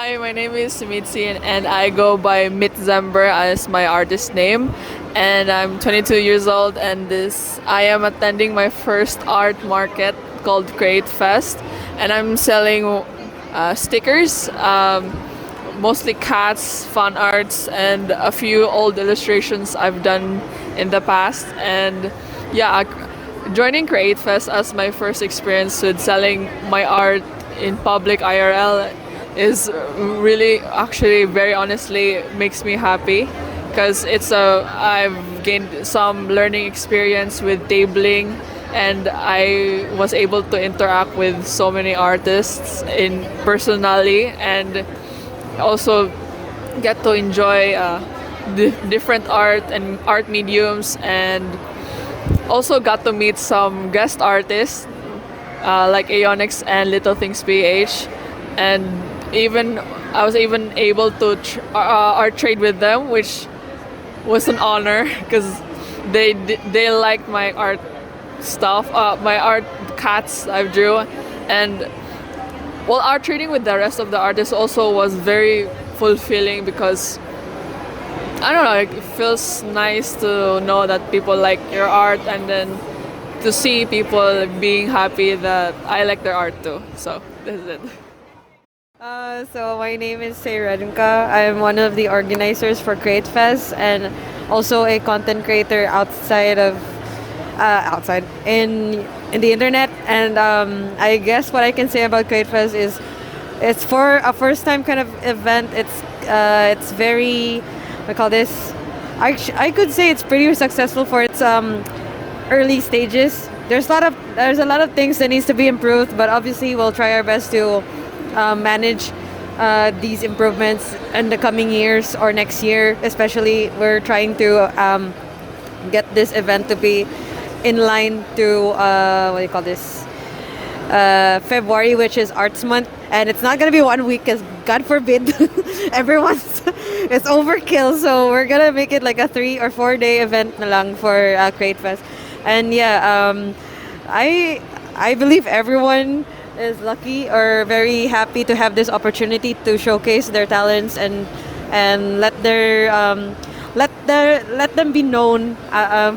Hi, my name is Mitzi and I go by mitzember as my artist name. And I'm 22 years old and this I am attending my first art market called Createfest, and I'm selling stickers, mostly cats, fun arts, and a few old illustrations I've done in the past. And yeah, joining Createfest as my first experience with selling my art in public IRL is really, actually, very honestly, makes me happy because I've gained some learning experience with tabling, and I was able to interact with so many artists in personally, and also get to enjoy different art and art mediums, and also got to meet some guest artists like Aeonics and Little Things PH, and even I was even able to art trade with them, which was an honor because they liked my art stuff, my art cats I drew, and well, art trading with the rest of the artists also was very fulfilling because I don't know, it feels nice to know that people like your art, and then to see people being happy that I like their art too. So this is it. So my name is sayrenka. I'm one of the organizers for Createfest and also a content creator outside in the internet. And I guess what I can say about Createfest is it's for a first time kind of event. It's very, we call this. I could say it's pretty successful for its early stages. There's a lot of things that needs to be improved, but obviously we'll try our best to manage these improvements in the coming years or next year. Especially, we're trying to get this event to be in line to what do you call this? February, which is Arts Month, and it's not gonna be 1 week, because God forbid, everyone's it's overkill. So we're gonna make it like a 3 or 4 day event na lang for Createfest, and yeah, I believe everyone is lucky or very happy to have this opportunity to showcase their talents and let them be known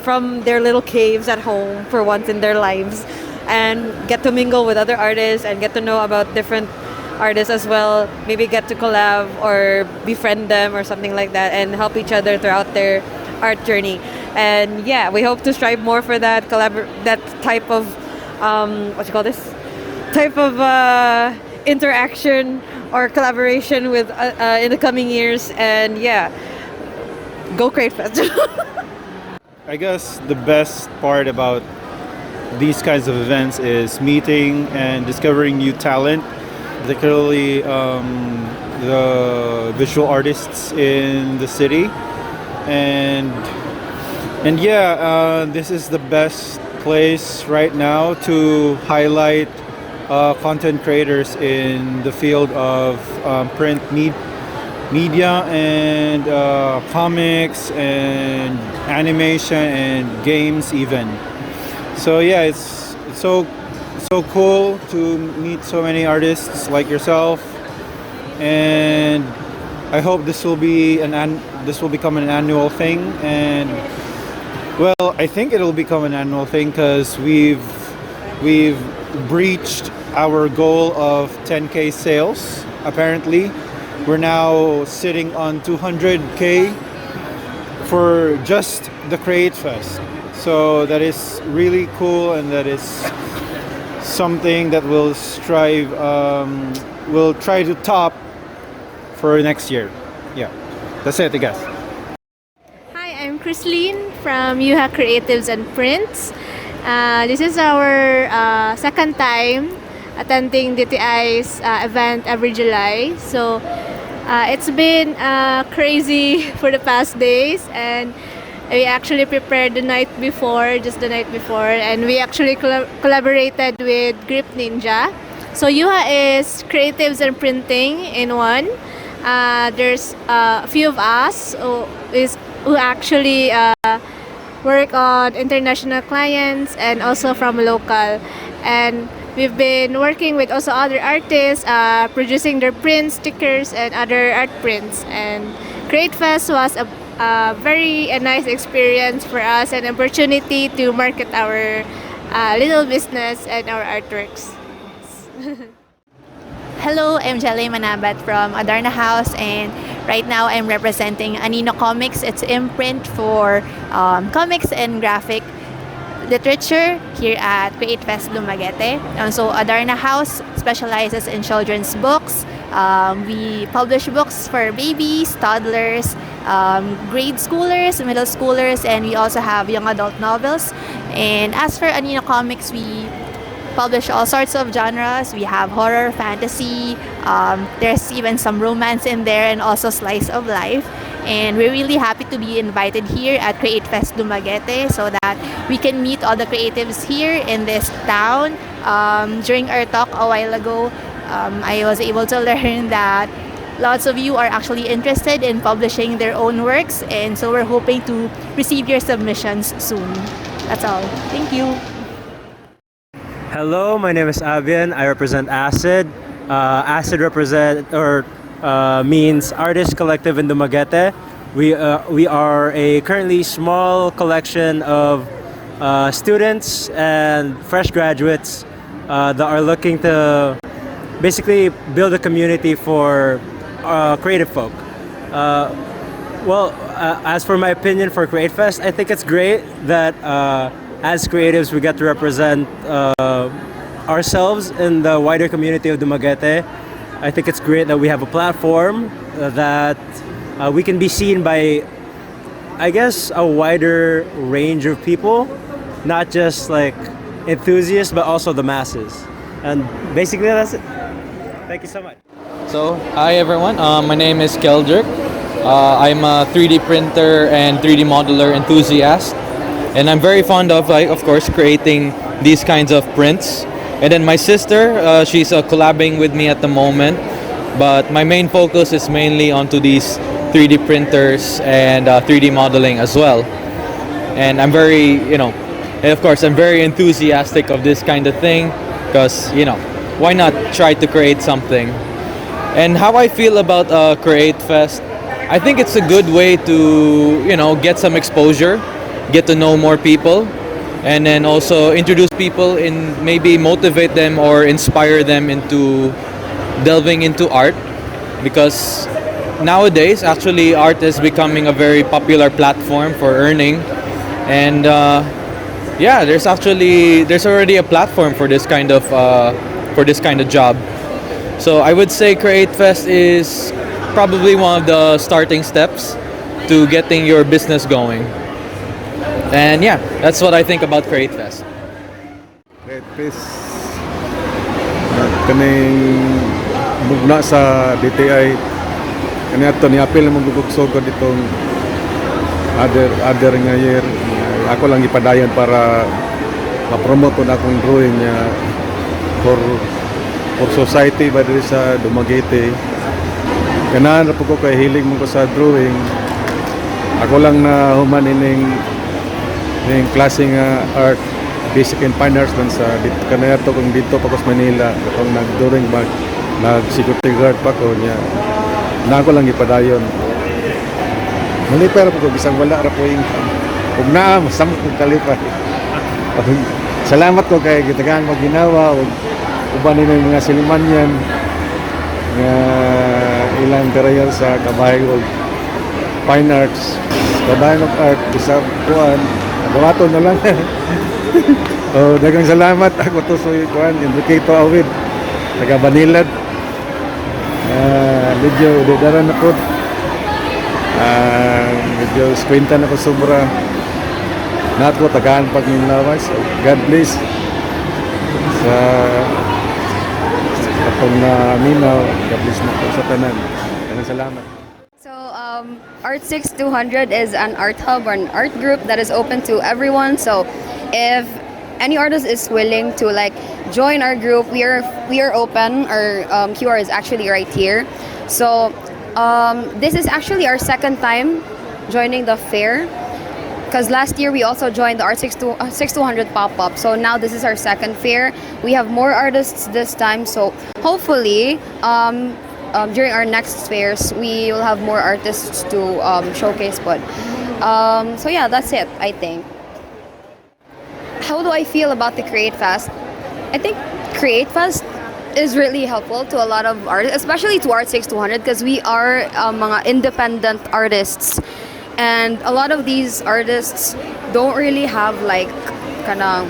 from their little caves at home for once in their lives, and get to mingle with other artists and get to know about different artists as well. Maybe get to collab or befriend them or something like that, and help each other throughout their art journey. And yeah, we hope to strive more for that that type of what you call this type of interaction or collaboration with in the coming years. And yeah, go Createfest. I guess the best part about these kinds of events is meeting and discovering new talent, particularly the visual artists in the city. And yeah, this is the best place right now to highlight content creators in the field of print media and comics and animation and games even. So yeah, it's so cool to meet so many artists like yourself, and I hope this will become an annual thing. And well, I think it'll become an annual thing because we've breached our goal of 10K sales. Apparently, we're now sitting on 200K for just the Createfest. So that is really cool, and that is something that we'll try to top for next year. Yeah, that's it, I guess. Hi, I'm Chrisline from Yuha Creatives and Prints. This is our second time attending DTI's event every July. So it's been crazy for the past days, and we actually prepared just the night before, and we actually collaborated with Grip Ninja. So Yuha is creatives and printing in one. There's a few of us who actually work on international clients and also from local. And we've been working with also other artists, producing their prints, stickers, and other art prints. And Createfest was a very nice experience for us, an opportunity to market our little business and our artworks. Hello, I'm Jelly Manabat from Adarna House, and right now I'm representing Anino Comics. It's imprint for comics and graphic literature here at Createfest Dumaguete. So Adarna House specializes in children's books. We publish books for babies, toddlers, grade schoolers, middle schoolers, and we also have young adult novels. And as for Anino Comics, we publish all sorts of genres. We have horror, fantasy, there's even some romance in there, and also slice of life. And we're really happy to be invited here at Createfest Dumaguete so that we can meet all the creatives here in this town. During our talk a while ago, I was able to learn that lots of you are actually interested in publishing their own works, and so we're hoping to receive your submissions soon. That's all. Thank you. Hello, my name is Avian. I represent ACID. ACID means Artist Collective in Dumaguete. We are a currently small collection of students and fresh graduates that are looking to basically build a community for creative folk. As for my opinion for Createfest, I think it's great that as creatives we get to represent ourselves in the wider community of Dumaguete. I think it's great that we have a platform that we can be seen by, I guess, a wider range of people, not just like enthusiasts, but also the masses. And basically that's it. Thank you so much. So, hi everyone. My name is Keldricharts. I'm a 3D printer and 3D modeler enthusiast, and I'm very fond of, of course, creating these kinds of prints. And then my sister, she's collabing with me at the moment, but my main focus is mainly onto these 3D printers and 3D modeling as well. And I'm very, and of course, I'm very enthusiastic of this kind of thing because, why not try to create something? And how I feel about Createfest, I think it's a good way to, get some exposure, get to know more people, and then also introduce people and maybe motivate them or inspire them into delving into art, because nowadays actually art is becoming a very popular platform for earning. And there's already a platform for this kind of job. So I would say Createfest is probably one of the starting steps to getting your business going. And yeah, that's what I think about Createfest. Createfest, kaning mugna sa DTI, kani ato ni apil na magugugsog ko ditong other nga year. Ako lang ipadayon para ma-promote ko na akong drawing niya for society ba diri sa Dumaguete. Ganahan ra po ko kay hiling mo ko sa drawing. Ako lang na human ining klase nga art, basic and fine arts lang sa dito kanaya to kung dito pa ko sa Manila. Kung nag-drawing bag, nag-security guard pa ko niya. Na ako lang ipadayon. Mali pero po ko bisang wala ra po income. Ug naa masamot kong kalipay. Salamat ko kay gitagaan maginawa ug uban ni mga silimanyan nga ilang karayal sa kabahay ug fine arts. Kabahay ng art bisa kuan, buhaton na lang. Daghang salamat ako to sa kuan enriquito awid taga Banilad. Medyo dadaran na po. Medyo skwenta na ko sobra. Nato tagaan pag minlawas. God bless sa atong minaw. God bless na po sa tanan. Salamat. So Art 6200 is an art hub or an art group that is open to everyone. So if any artist is willing to join our group, we are open. Our QR is actually right here. So this is actually our second time joining the fair. because last year we also joined the Art 6200 pop-up. So now this is our second fair. We have more artists this time. So hopefully during our next fairs, we will have more artists to showcase. But so yeah, that's it, I think. How do I feel about the Createfest? I think Createfest is really helpful to a lot of artists, especially to Art 6200, because we are mga independent artists. And a lot of these artists don't really have like kanang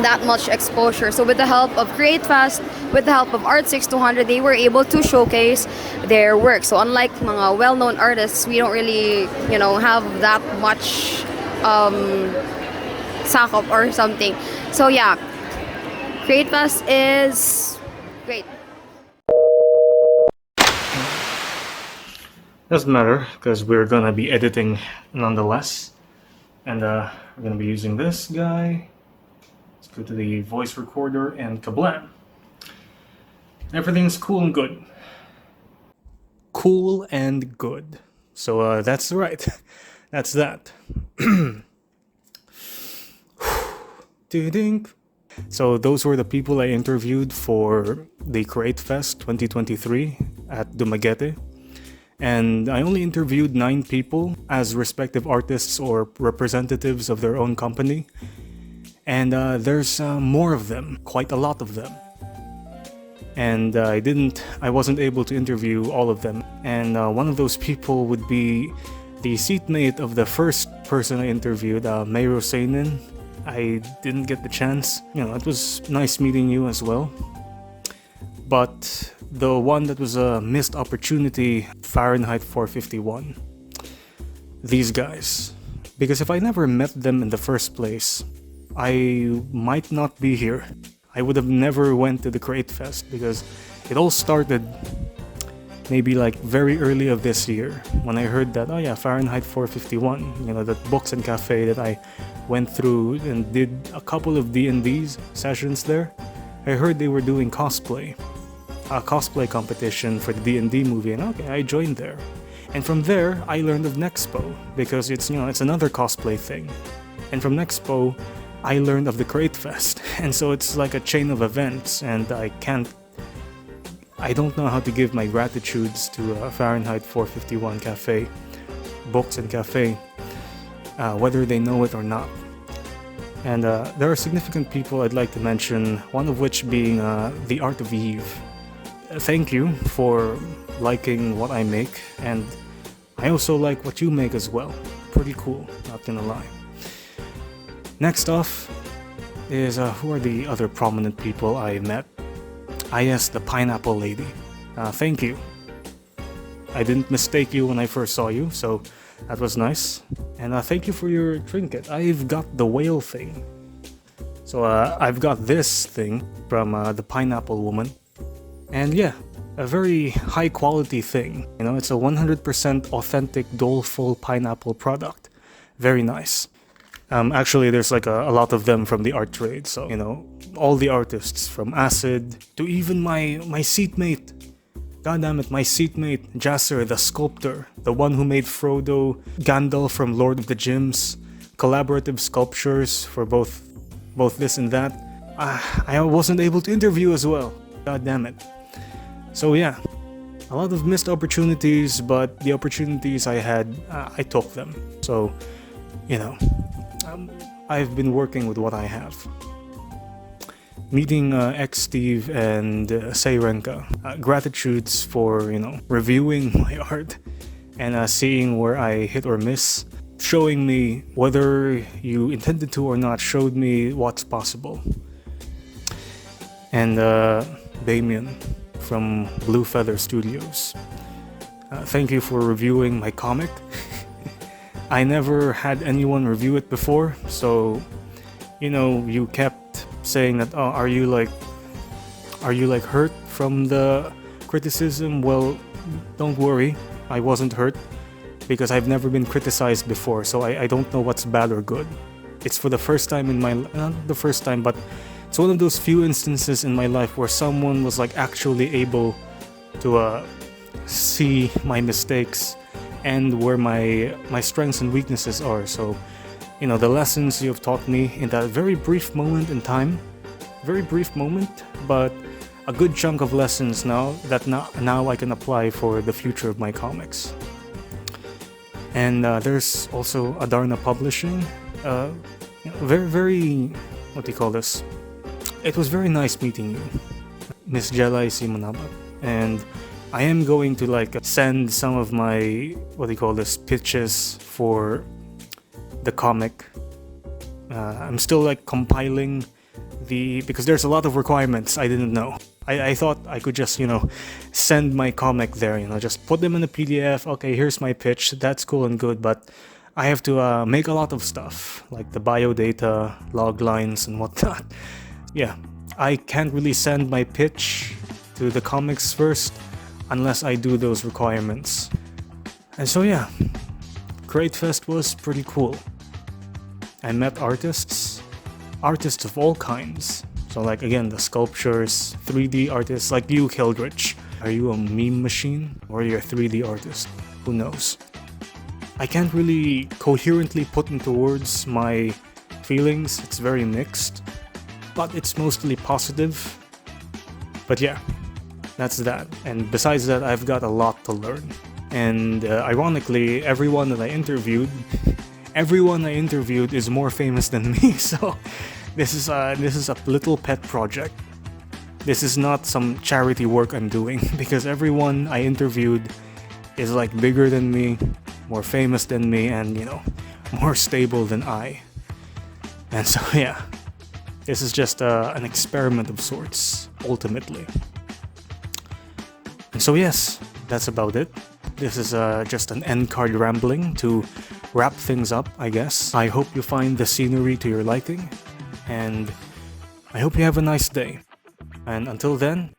that much exposure. So with the help of Createfest, with the help of Art 6200, they were able to showcase their work. So unlike mga well-known artists, we don't really, have that much sakop or something. So yeah, Createfest is great. Doesn't matter because we're gonna be editing nonetheless, and we're gonna be using this guy. Let's go to the voice recorder and kablam. Everything's cool and good. Cool and good. So that's right. That's that. So those were the people I interviewed for the Createfest 2023 at Dumaguete. And I only interviewed 9 people as respective artists or representatives of their own company. And there's more of them, quite a lot of them. And I wasn't able to interview all of them. And one of those people would be the seatmate of the first person I interviewed, Mayro Seinen. I didn't get the chance. It was nice meeting you as well. But the one that was a missed opportunity, Fahrenheit 451. These guys. Because if I never met them in the first place, I might not be here. I would have never went to the Createfest because it all started maybe like very early of this year when I heard that, oh yeah, Fahrenheit 451, that books and cafe that I went through and did a couple of D&D's sessions there. I heard they were doing cosplay. A cosplay competition for the D&D movie, and okay, I joined there. And from there, I learned of Nexpo because it's another cosplay thing. And from Nexpo, I learned of the Createfest. And so it's like a chain of events, and I don't know how to give my gratitudes to Fahrenheit 451 Cafe, Books and Cafe, whether they know it or not. And there are significant people I'd like to mention, one of which being The Art of Eve. Thank you for liking what I make, and I also like what you make as well. Pretty cool, not gonna lie. Next off is who are the other prominent people I met? Yes, the pineapple lady. Thank you. I didn't mistake you when I first saw you, so that was nice. And thank you for your trinket. I've got the whale thing. So I've got this thing from the pineapple woman. And yeah, a very high quality thing. It's a 100% authentic doleful pineapple product. Very nice. Actually, there's like a lot of them from the art trade. So, all the artists from Acid to even my seatmate. God damn it, my seatmate, Jasser, the sculptor, the one who made Frodo, Gandalf from Lord of the Gems, collaborative sculptures for both this and that. I wasn't able to interview as well. God damn it. So yeah, a lot of missed opportunities, but the opportunities I had, I took them. So, I've been working with what I have. Meeting xteve and sayrenka. Gratitudes for, reviewing my art and seeing where I hit or miss. Showing me whether you intended to or not, showed me what's possible. And Damien from Blue Feather Studios. Thank you for reviewing my comic. I never had anyone review it before, so you kept saying that, oh, are you like hurt from the criticism? Well, don't worry, I wasn't hurt because I've never been criticized before, so I don't know what's bad or good. It's for the first time in my not the first time, but it's one of those few instances in my life where someone was like actually able to see my mistakes and where my strengths and weaknesses are. So the lessons you've taught me in that very brief moment in time. Very brief moment, but a good chunk of lessons now I can apply for the future of my comics. And there's also Adarna Publishing. Very, what do you call this? It was very nice meeting you, Miss Jelay Simonabat. And I am going to send some of my, what do you call this, pitches for the comic. I'm still compiling because there's a lot of requirements I didn't know. I thought I could just, send my comic there, just put them in a PDF. Okay, here's my pitch. That's cool and good, but I have to make a lot of stuff, like the bio data, log lines, and whatnot. Yeah, I can't really send my pitch to the comics first unless I do those requirements. And so yeah, Createfest was pretty cool. I met artists of all kinds. So again, the sculptures, 3D artists like you, Keldrich. Are you a meme machine or are you a 3D artist? Who knows? I can't really coherently put into words my feelings. It's very mixed, but it's mostly positive. But yeah, that's that. And besides that, I've got a lot to learn. And ironically, everyone I interviewed is more famous than me. So this is a little pet project. This is not some charity work I'm doing because everyone I interviewed is bigger than me, more famous than me, and more stable than I. And so yeah, this is just an experiment of sorts, ultimately. And so yes, that's about it. This is just an endcard rambling to wrap things up, I guess. I hope you find the scenery to your liking, and I hope you have a nice day. And until then,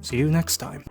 see you next time.